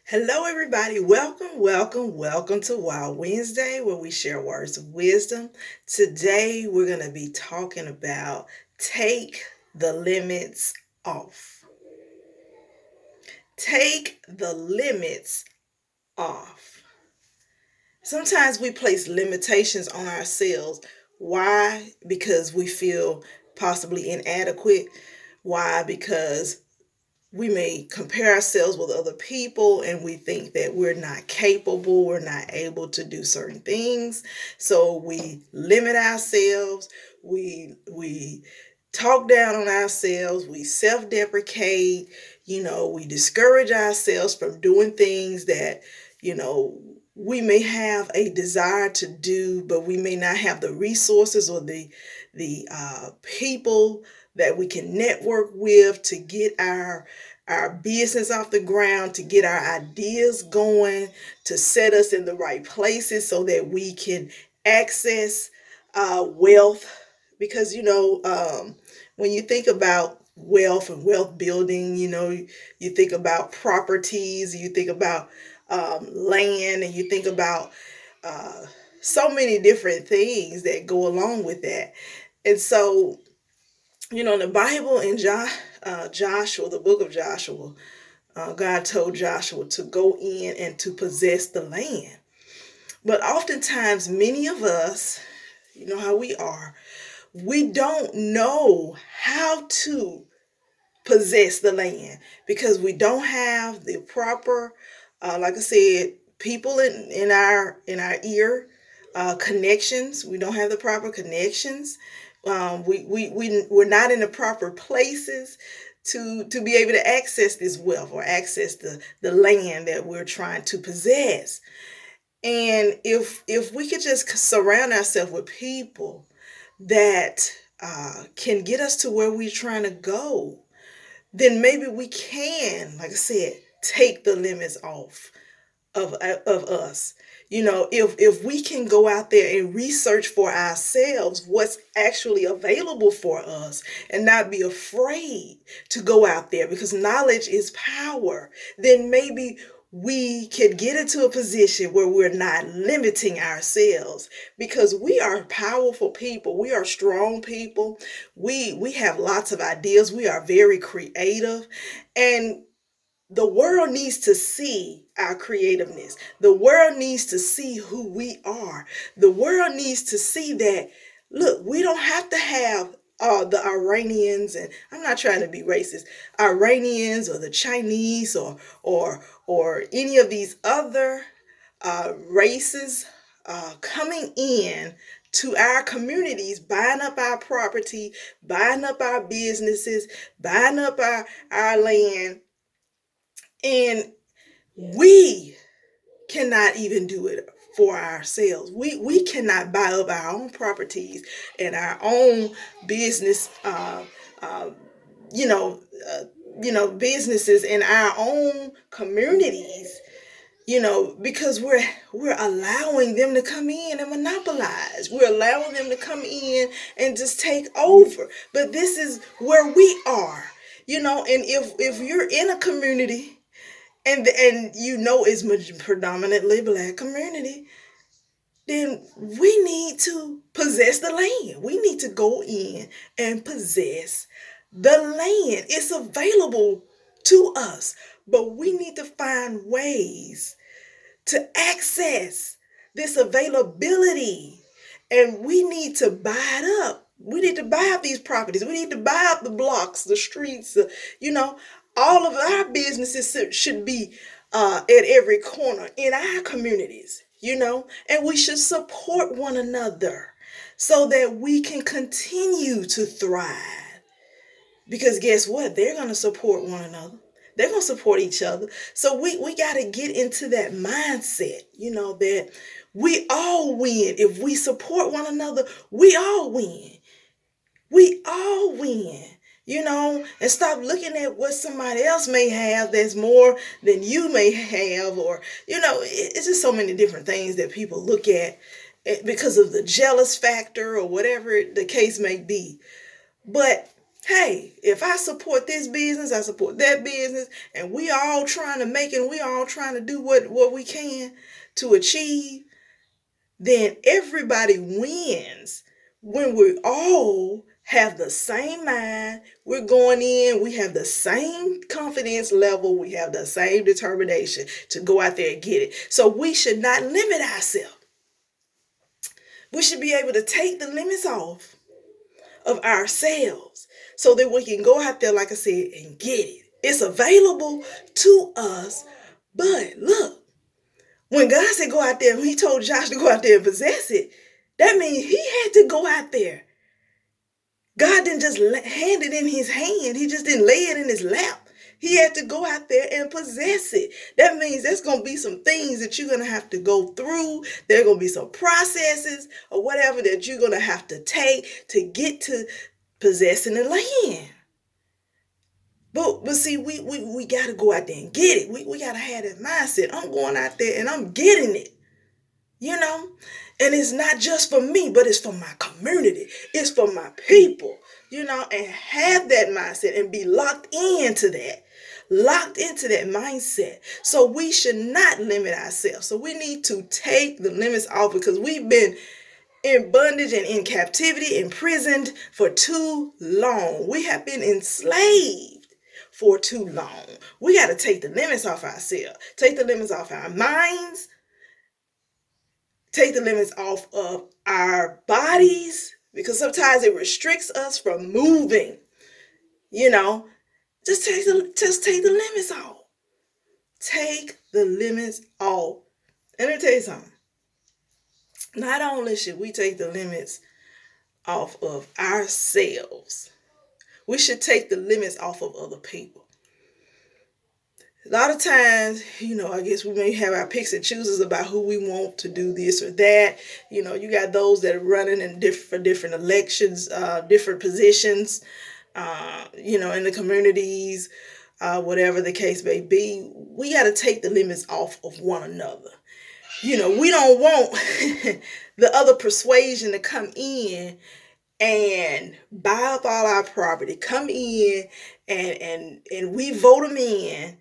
Hello, everybody. Welcome to Wild Wednesday, where we share words of wisdom. Today, we're going to be talking about take the limits off. Take the limits off. Sometimes we place limitations on ourselves. Why? Because we feel possibly inadequate. Why? Because we may compare ourselves with other people and we think that we're not capable, we're not able to do certain things. So we limit ourselves, we talk down on ourselves, we self-deprecate, we discourage ourselves from doing things that, we may have a desire to do, but we may not have the resources or the people that we can network with to get our business off the ground, to get our ideas going, to set us in the right places so that we can access wealth. Because, when you think about wealth and wealth building, you think about properties, you think about land, and you think about uh, so many different things that go along with that. And so, in the Bible in Joshua, the book of Joshua, God told Joshua to go in and to possess the land. But oftentimes, many of us, you know how we are, we don't know how to possess the land because we don't have the proper, like I said, people in our ear, connections. We don't have the proper connections. We're not in the proper places to be able to access this wealth or access the land that we're trying to possess. And if we could just surround ourselves with people that can get us to where we're trying to go, then maybe we can, like I said, take the limits off of us. If we can go out there and research for ourselves what's actually available for us and not be afraid to go out there because knowledge is power, then maybe we could get into a position where we're not limiting ourselves because we are powerful people. We are strong people. We have lots of ideas. We are very creative, and the world needs to see our creativeness. The world needs to see who we are. The world needs to see that, look, we don't have to have the Iranians, and I'm not trying to be racist, Iranians or the Chinese or any of these other races coming in to our communities, buying up our property, buying up our businesses, buying up our land, and we cannot even do it for ourselves. We cannot buy up our own properties and our own business, uh, you know, uh, businesses in our own communities. Because we're allowing them to come in and monopolize. We're allowing them to come in and just take over. But this is where we are. And if you're in a community and it's predominantly black community, then we need to possess the land. We need to go in and possess the land. It's available to us, but we need to find ways to access this availability, and we need to buy it up. We need to buy up these properties. We need to buy up the blocks, the streets. You know, all of our businesses should be at every corner in our communities. And we should support one another so that we can continue to thrive. Because guess what? They're going to support one another. They're going to support each other. So we got to get into that mindset, that we all win. If we support one another, we all win. We all win. And stop looking at what somebody else may have that's more than you may have, or, it's just so many different things that people look at because of the jealous factor or whatever the case may be. But Hey, if I support this business, I support that business, and we all trying to make it, and we all trying to do what we can to achieve, then everybody wins when we all have the same mind. We're going in, we have the same confidence level, we have the same determination to go out there and get it. So we should not limit ourselves. We should be able to take the limits off of ourselves so that we can go out there, like I said, and get it. It's available to us. But look, when God said go out there, when he told Josh to go out there and possess it, that means he had to go out there. God didn't just hand it in his hand. He just didn't lay it in his lap. He had to go out there and possess it. That means there's going to be some things that you're going to have to go through. There are going to be some processes or whatever that you're going to have to take to get to possessing the land. But see, we got to go out there and get it. We got to have that mindset. I'm going out there and I'm getting it. You know? And it's not just for me, but it's for my community. It's for my people, you know, and have that mindset and be locked into that mindset. So we should not limit ourselves. So we need to take the limits off because we've been in bondage and in captivity, imprisoned for too long. We have been enslaved for too long. We got to take the limits off ourselves, take the limits off our minds, take the limits off of our bodies, because sometimes it restricts us from moving. You know, just take the limits off. Take the limits off. And let me tell you something. Not only should we take the limits off of ourselves, we should take the limits off of other people. A lot of times, you know, I guess we may have our picks and chooses about who we want to do this or that. You know, you got those that are running in different elections, different positions, you know, in the communities, whatever the case may be. We got to take the limits off of one another. You know, we don't want the other persuasion to come in and buy up all our property, come in and we vote them in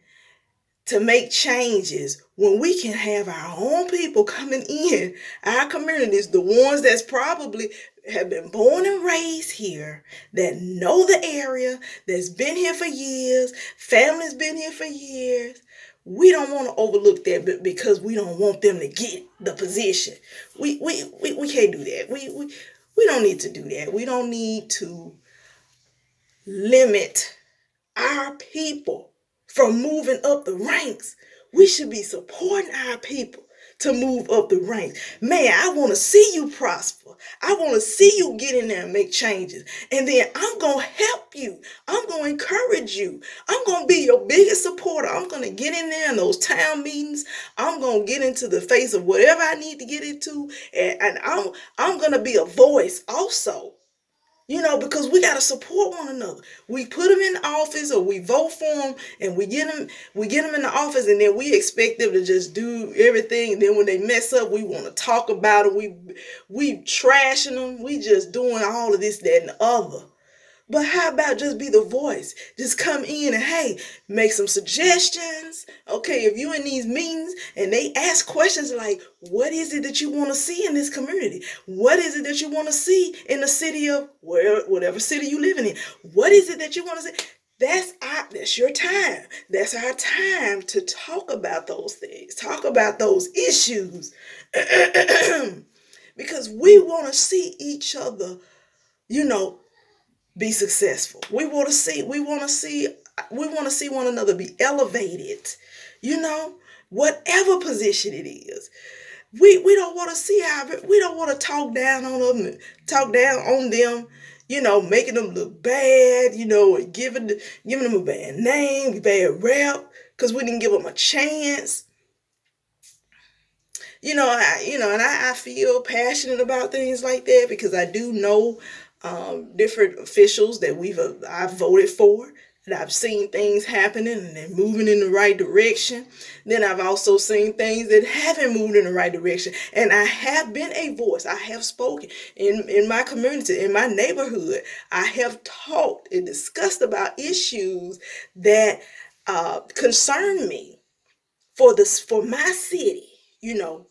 to make changes when we can have our own people coming in, our communities, the ones that's probably have been born and raised here, that know the area, that's been here for years, family's been here for years. We don't want to overlook that because we don't want them to get the position. We can't do that. We don't need to do that. We don't need to limit our people from moving up the ranks. We should be supporting our people to move up the ranks. Man, I want to see you prosper. I want to see you get in there and make changes. And then I'm going to help you. I'm going to encourage you. I'm going to be your biggest supporter. I'm going to get in there in those town meetings. I'm going to get into the face of whatever I need to get into. And I'm going to be a voice also. You know, because we got to support one another. We put them in office or we vote for them and we get them in the office, and then we expect them to just do everything. And then when they mess up, we want to talk about it. We trashing them. We just doing all of this, that, and the other. But how about just be the voice? Just come in and, hey, make some suggestions. Okay, if you're in these meetings and they ask questions like, what is it that you want to see in this community? What is it that you want to see in the city of whatever city you living in? What is it that you want to see? That's your time. That's our time to talk about those things, talk about those issues. Because we want to see each other, you know, be successful. We want to see one another be elevated. You know, whatever position it is. We don't want to see we don't want to talk down on them, you know, making them look bad, you know, and giving them a bad name, bad rep, because we didn't give them a chance. You know, I feel passionate about things like that because I do know different officials that I've voted for, I've seen things happening and they're moving in the right direction. Then I've also seen things that haven't moved in the right direction. And I have been a voice. I have spoken in my community, in my neighborhood. I have talked and discussed about issues that concern me for my city.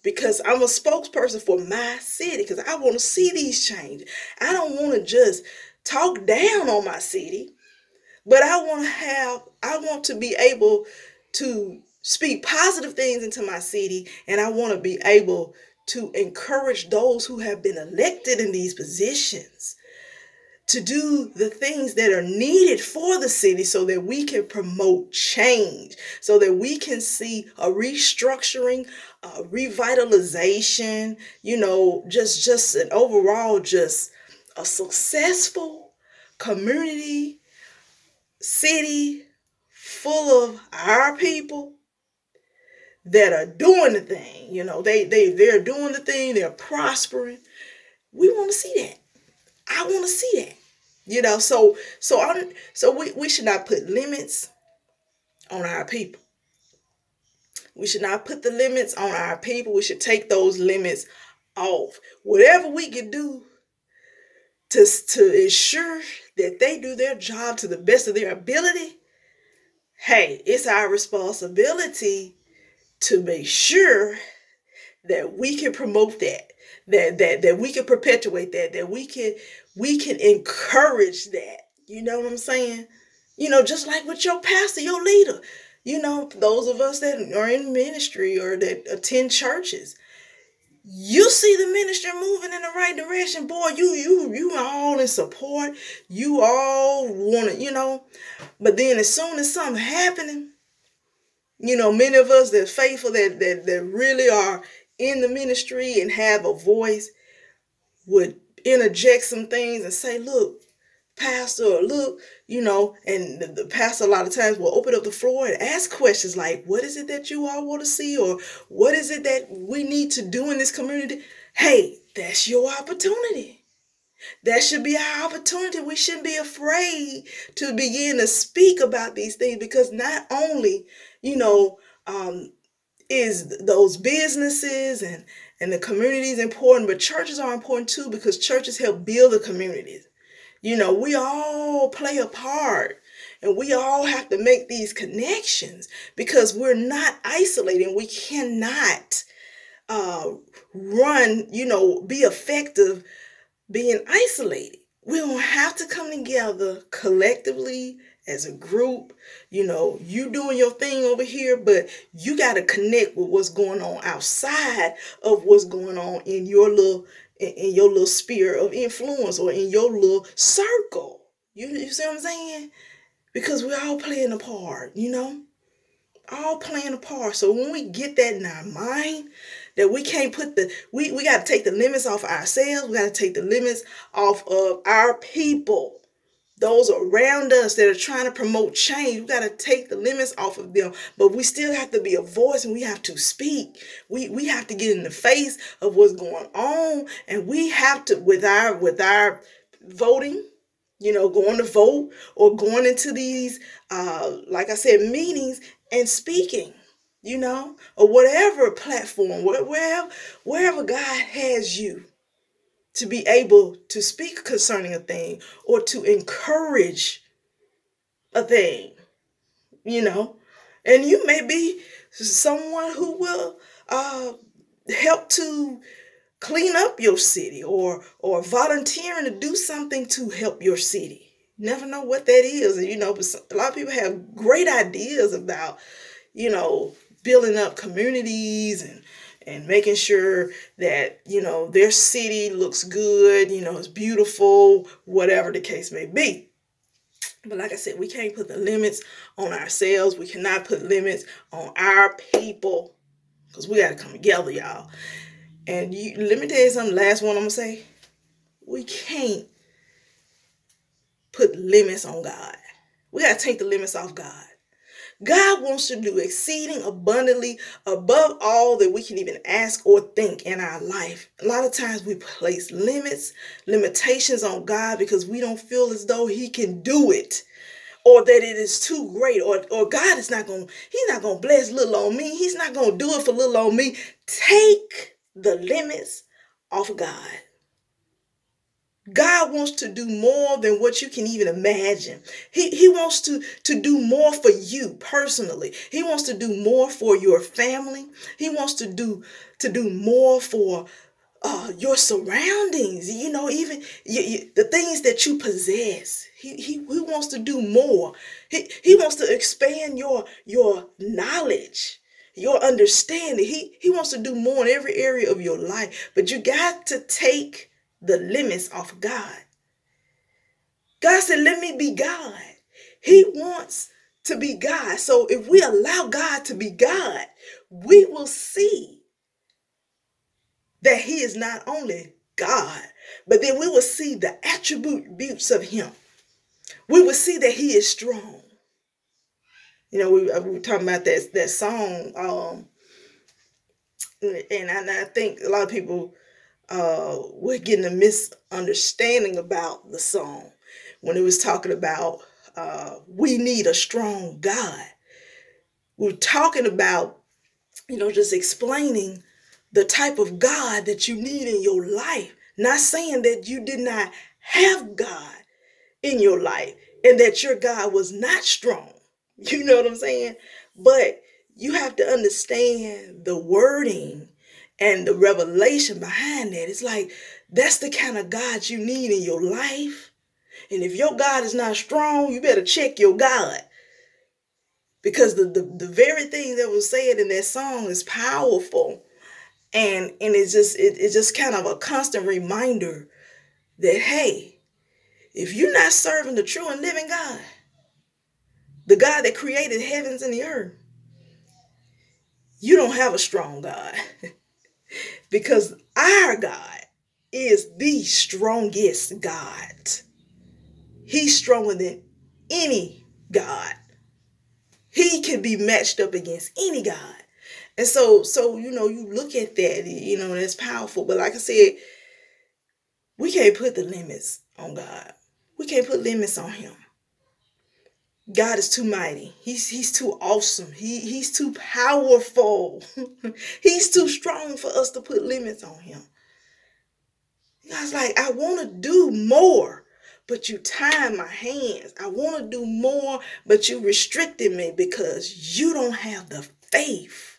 Because I'm a spokesperson for my city, because I want to see these changes. I don't want to just talk down on my city. But I want to be able to speak positive things into my city, and I want to be able to encourage those who have been elected in these positions to do the things that are needed for the city so that we can promote change, so that we can see a restructuring, a revitalization, just an overall, just a successful community, city full of our people that are doing the thing. They're doing the thing, they're prospering. We want to see that. I want to see that. So we should not put limits on our people. We should not put the limits on our people. We should take those limits off. Whatever we can do to ensure that they do their job to the best of their ability, hey, it's our responsibility to make sure that we can promote that we can perpetuate that we can encourage that. You know what I'm saying? Just like with your pastor, your leader, those of us that are in ministry or that attend churches, you see the ministry moving in the right direction, boy, you all in support. You all want to, but then as soon as something happening, many of us that faithful, that really are in the ministry and have a voice, would interject some things and say, look, pastor, or look, and the pastor a lot of times will open up the floor and ask questions like, what is it that you all want to see? Or what is it that we need to do in this community? Hey, that's your opportunity. That should be our opportunity. We shouldn't be afraid to begin to speak about these things, because not only, is those businesses and the communities important, but churches are important too, because churches help build the communities. We all play a part, and we all have to make these connections, because we're not isolated. We cannot be effective being isolated. We don't have to come together collectively as a group. You doing your thing over here, but you got to connect with what's going on outside of what's going on in your little sphere of influence, or in your little circle. You see what I'm saying? Because we're all playing a part, all playing a part. So when we get that in our mind, that we can't we got to take the limits off ourselves. We got to take the limits off of our people, those around us that are trying to promote change. We got to take the limits off of them, but we still have to be a voice, and we have to speak. We have to get in the face of what's going on, and we have to, with our voting, going to vote, or going into these, like I said, meetings and speaking, or whatever platform, wherever God has you to be able to speak concerning a thing, or to encourage a thing, and you may be someone who will help to clean up your city, or volunteering to do something to help your city. Never know what that is. And but a lot of people have great ideas about building up communities and making sure that their city looks good, it's beautiful, whatever the case may be. But like I said, we can't put the limits on ourselves. We cannot put limits on our people, because we got to come together, y'all. And let me tell you something, last one I'm going to say. We can't put limits on God. We got to take the limits off God. God wants to do exceeding abundantly above all that we can even ask or think in our life. A lot of times we place limitations on God, because we don't feel as though he can do it, or that it is too great, or God is not going, he's not going to bless little on me. He's not going to do it for little on me. Take the limits off of God. God wants to do more than what you can even imagine. He wants to do more for you personally. He wants to do more for your family. He wants to do more for your surroundings, even the things that you possess. He wants to do more. He wants to expand your knowledge, your understanding. He wants to do more in every area of your life. But you got to take the limits off of God. God said, let me be God. He wants to be God. So if we allow God to be God, we will see that he is not only God, but then we will see the attributes of him. We will see that he is strong. We were talking about that song, and I think a lot of people were getting a misunderstanding about the song when it was talking about we need a strong God. We're talking about, just explaining the type of God that you need in your life. Not saying that you did not have God in your life and that your God was not strong. You know what I'm saying? But you have to understand the wording and the revelation behind that. It's like, that's the kind of God you need in your life. And if your God is not strong, you better check your God. Because the very thing that was said in that song is powerful. And it's just kind of a constant reminder that, hey, if you're not serving the true and living God, the God that created heavens and the earth, you don't have a strong God. Because our God is the strongest God. He's stronger than any God. He can be matched up against any God. And so you look at that, that's powerful. But like I said, we can't put the limits on God. We can't put limits on him. God is too mighty. He's too awesome. He's too powerful. He's too strong for us to put limits on him. God's like, I want to do more, but you tie my hands. I want to do more, but you restricted me because you don't have the faith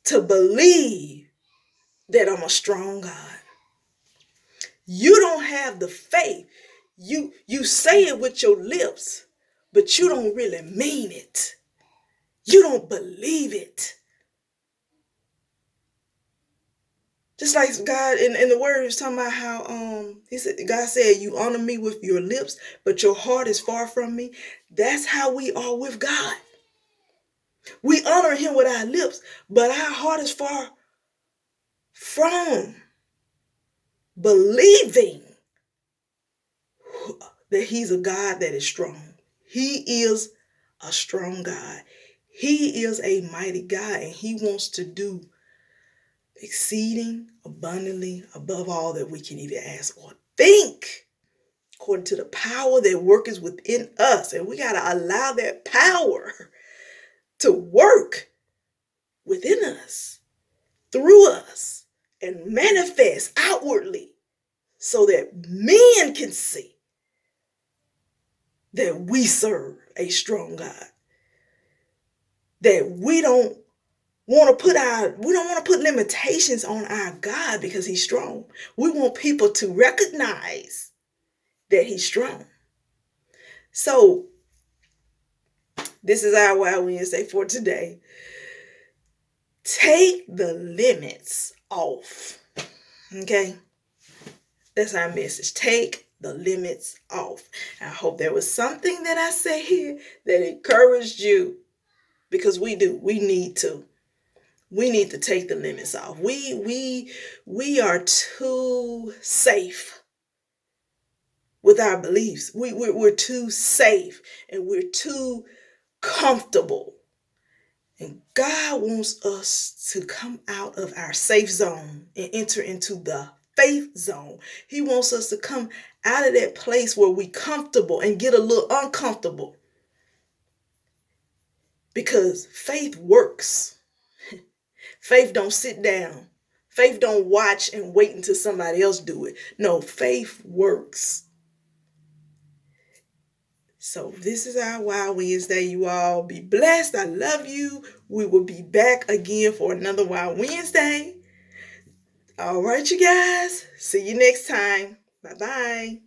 to believe that I'm a strong God. You don't have the faith. You say it with your lips, but you don't really mean it. You don't believe it. Just like God in the word is talking about how God said, you honor me with your lips, but your heart is far from me. That's how we are with God. We honor him with our lips, but our heart is far from believing that he's a God that is strong. He is a strong God. He is a mighty God, and he wants to do exceeding abundantly above all that we can even ask or think, according to the power that worketh within us. And we got to allow that power to work within us, through us, and manifest outwardly so that men can see that we serve a strong God. That we don't want to put limitations on our God because he's strong. We want people to recognize that he's strong. So this is our Wow Wednesday for today. Take the limits off. Okay? That's our message. Take the limits off. I hope there was something that I said here that encouraged you, because we do. We need to. We need to take the limits off. We are too safe with our beliefs. We're too safe and we're too comfortable. And God wants us to come out of our safe zone and enter into the faith zone. He wants us to come out of that place where we comfortable and get a little uncomfortable. Because faith works. Faith don't sit down. Faith don't watch and wait until somebody else do it. No, faith works. So this is our Wild Wednesday. You all be blessed. I love you. We will be back again for another Wild Wednesday. All right, you guys. See you next time. Bye-bye.